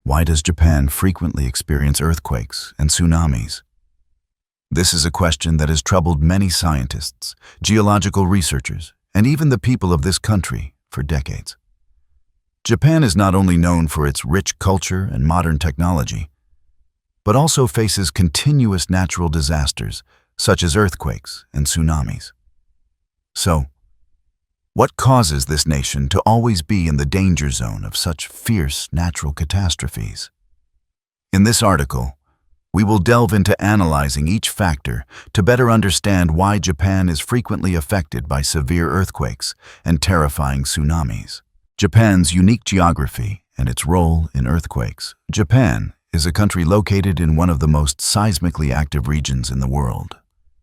Why does Japan frequently experience earthquakes and tsunamis? This is a question that has troubled many scientists, geological researchers, and even the people of this country for decades. Japan is not only known for its rich culture and modern technology, but also faces continuous natural disasters such as earthquakes and tsunamis. So, what causes this nation to always be in the danger zone of such fierce natural catastrophes? In this article, we will delve into analyzing each factor to better understand why Japan is frequently affected by severe earthquakes and terrifying tsunamis. Japan's unique geography and its role in earthquakes. Japan is a country located in one of the most seismically active regions in the world,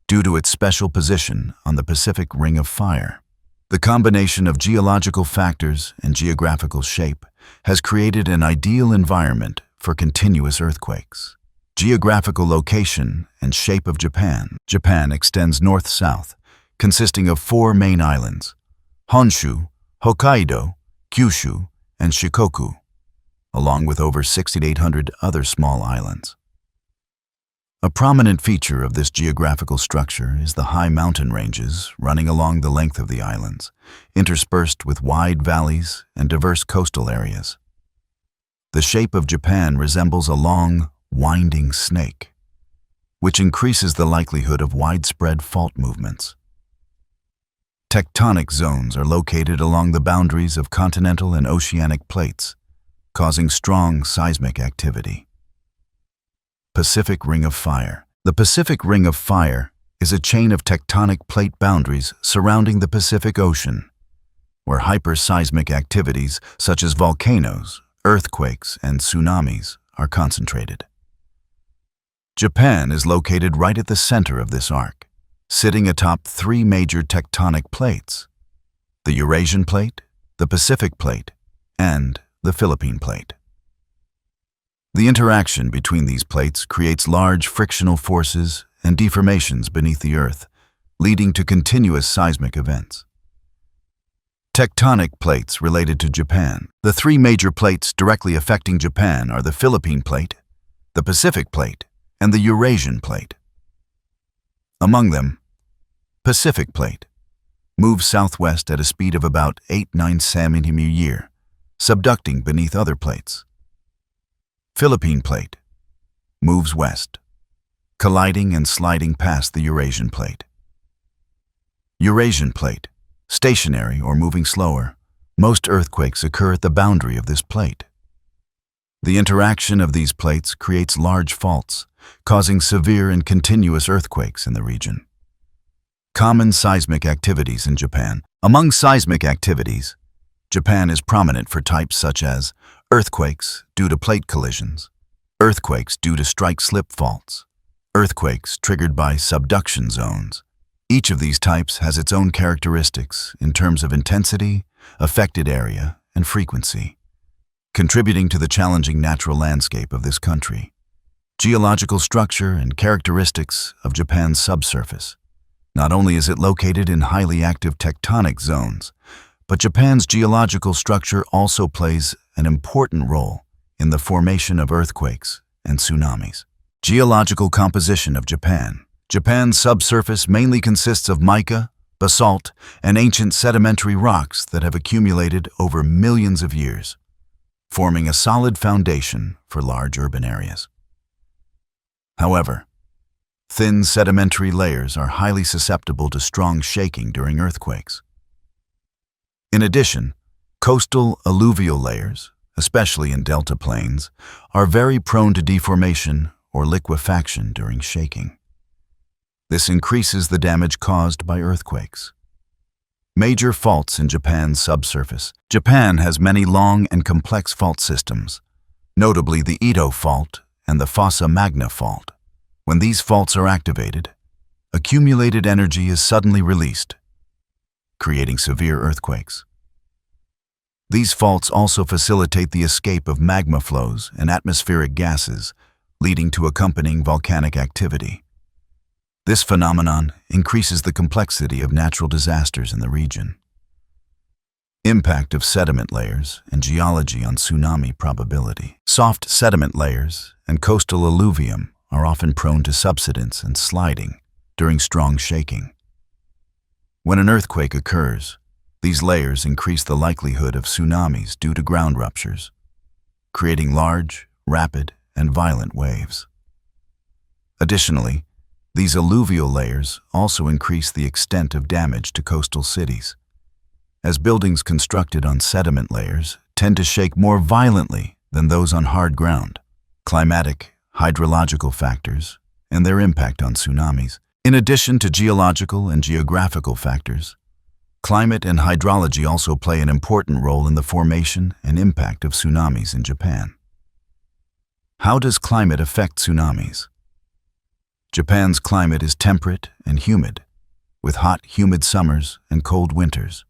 due to its special position on the Pacific Ring of Fire. The combination of geological factors and geographical shape has created an ideal environment for continuous earthquakes. Geographical location and shape of Japan. Japan extends north-south, consisting of 4 main islands: Honshu, Hokkaido, Kyushu, and Shikoku, along with over 6,800 other small islands. A prominent feature of this geographical structure is the high mountain ranges running along the length of the islands, interspersed with wide valleys and diverse coastal areas. The shape of Japan resembles a long, winding snake, which increases the likelihood of widespread fault movements. Tectonic zones are located along the boundaries of continental and oceanic plates, causing strong seismic activity. Pacific Ring of Fire. The Pacific Ring of Fire is a chain of tectonic plate boundaries surrounding the Pacific Ocean, where hyperseismic activities such as volcanoes, earthquakes, and tsunamis are concentrated. Japan is located right at the center of this arc, sitting atop 3 major tectonic plates: the Eurasian Plate, the Pacific Plate, and the Philippine Plate. The interaction between these plates creates large frictional forces and deformations beneath the Earth, leading to continuous seismic events. Tectonic plates related to Japan. The 3 major plates directly affecting Japan are the Philippine Plate, the Pacific Plate, and the Eurasian Plate. Among them, Pacific Plate moves southwest at a speed of about 8-9 cm a year, subducting beneath other plates. Philippine Plate moves west, colliding and sliding past the Eurasian Plate. Eurasian Plate, stationary or moving slower. Most earthquakes occur at the boundary of this plate. The interaction of these plates creates large faults, causing severe and continuous earthquakes in the region. Common seismic activities in Japan. Among seismic activities, Japan is prominent for types such as earthquakes due to plate collisions, earthquakes due to strike-slip faults, earthquakes triggered by subduction zones. Each of these types has its own characteristics in terms of intensity, affected area, and frequency, contributing to the challenging natural landscape of this country. Geological structure and characteristics of Japan's subsurface. Not only is it located in highly active tectonic zones, but Japan's geological structure also plays an important role in the formation of earthquakes and tsunamis. Geological composition of Japan. Japan's subsurface mainly consists of mica, basalt, and ancient sedimentary rocks that have accumulated over millions of years, forming a solid foundation for large urban areas. However, thin sedimentary layers are highly susceptible to strong shaking during earthquakes. In addition, coastal alluvial layers, especially in delta plains, are very prone to deformation or liquefaction during shaking. This increases the damage caused by earthquakes. Major faults in Japan's subsurface. Japan has many long and complex fault systems, notably the Ito Fault and the Fossa Magna Fault. When these faults are activated, accumulated energy is suddenly released, creating severe earthquakes. These faults also facilitate the escape of magma flows and atmospheric gases, leading to accompanying volcanic activity. This phenomenon increases the complexity of natural disasters in the region. Impact of sediment layers and geology on tsunami probability. Soft sediment layers and coastal alluvium are often prone to subsidence and sliding during strong shaking. When an earthquake occurs, these layers increase the likelihood of tsunamis due to ground ruptures, creating large, rapid, and violent waves. Additionally, these alluvial layers also increase the extent of damage to coastal cities, as buildings constructed on sediment layers tend to shake more violently than those on hard ground. Climatic, hydrological factors, and their impact on tsunamis. In addition to geological and geographical factors, climate and hydrology also play an important role in the formation and impact of tsunamis in Japan. How does climate affect tsunamis? Japan's climate is temperate and humid, with hot, humid summers and cold winters.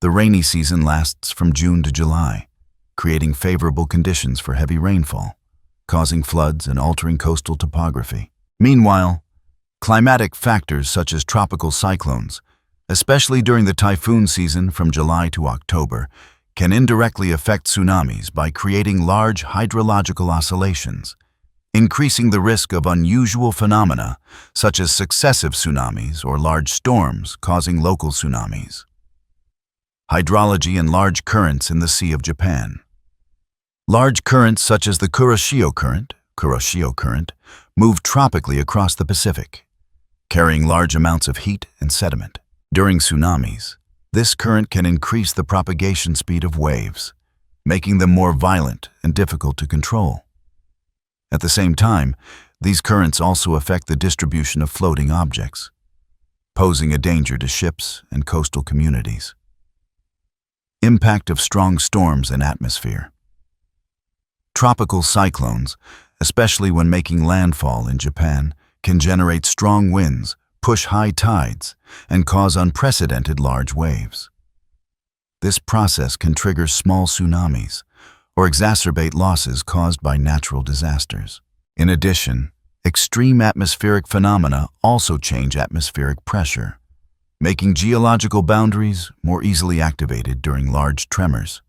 The rainy season lasts from June to July, creating favorable conditions for heavy rainfall, causing floods and altering coastal topography. Meanwhile, climatic factors such as tropical cyclones, especially during the typhoon season from July to October, can indirectly affect tsunamis by creating large hydrological oscillations, increasing the risk of unusual phenomena such as successive tsunamis or large storms causing local tsunamis. Hydrology and large currents in the Sea of Japan. Large currents such as the Kuroshio Current, move tropically across the Pacific, carrying large amounts of heat and sediment. During tsunamis, this current can increase the propagation speed of waves, making them more violent and difficult to control. At the same time, these currents also affect the distribution of floating objects, posing a danger to ships and coastal communities. Impact of strong storms and atmosphere. Tropical cyclones, especially when making landfall in Japan, can generate strong winds, push high tides, and cause unprecedented large waves. This process can trigger small tsunamis or exacerbate losses caused by natural disasters. In addition, extreme atmospheric phenomena also change atmospheric pressure, making geological boundaries more easily activated during large tremors.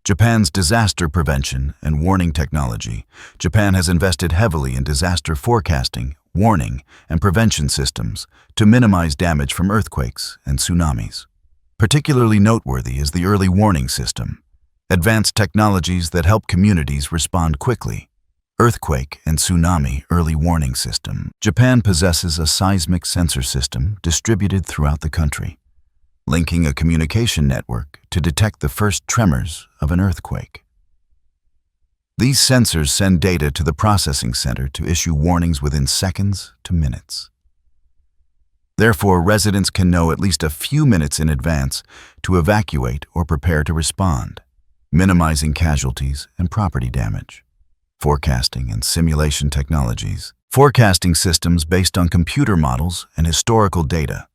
Japan's disaster prevention and warning technology. Japan has invested heavily in disaster forecasting, warning, and prevention systems to minimize damage from earthquakes and tsunamis. Particularly noteworthy is the early warning system, advanced technologies that help communities respond quickly. Earthquake and tsunami early warning system. Japan possesses a seismic sensor system distributed throughout the country, linking a communication network to detect the first tremors of an earthquake. These sensors send data to the processing center to issue warnings within seconds to minutes. Therefore, residents can know at least a few minutes in advance to evacuate or prepare to respond, minimizing casualties and property damage. Forecasting and simulation technologies. Forecasting systems based on computer models and historical data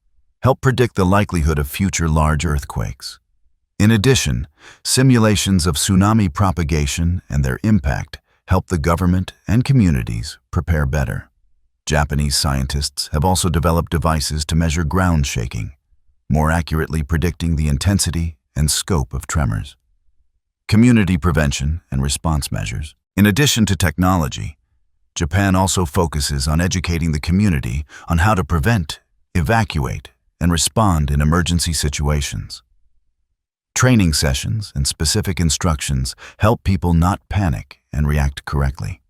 help predict the likelihood of future large earthquakes. In addition, simulations of tsunami propagation and their impact help the government and communities prepare better. Japanese scientists have also developed devices to measure ground shaking, more accurately predicting the intensity and scope of tremors. Community prevention and response measures. In addition to technology, Japan also focuses on educating the community on how to prevent, evacuate, and respond in emergency situations. Training sessions and specific instructions help people not panic and react correctly.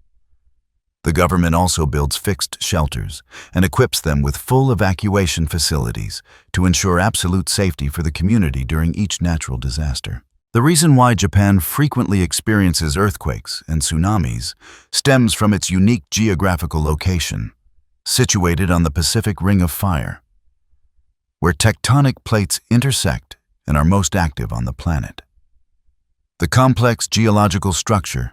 The government also builds fixed shelters and equips them with full evacuation facilities to ensure absolute safety for the community during each natural disaster. The reason why Japan frequently experiences earthquakes and tsunamis stems from its unique geographical location, situated on the Pacific Ring of Fire, where tectonic plates intersect and are most active on the planet. The complex geological structure,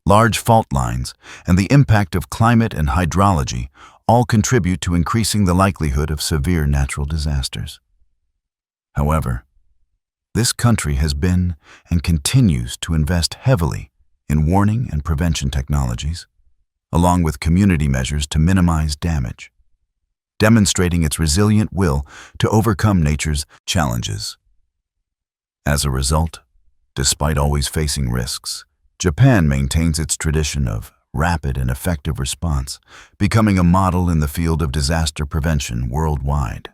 large fault lines, and the impact of climate and hydrology all contribute to increasing the likelihood of severe natural disasters. However, this country has been and continues to invest heavily in warning and prevention technologies, along with community measures to minimize damage, demonstrating its resilient will to overcome nature's challenges. As a result, despite always facing risks, Japan maintains its tradition of rapid and effective response, becoming a model in the field of disaster prevention worldwide.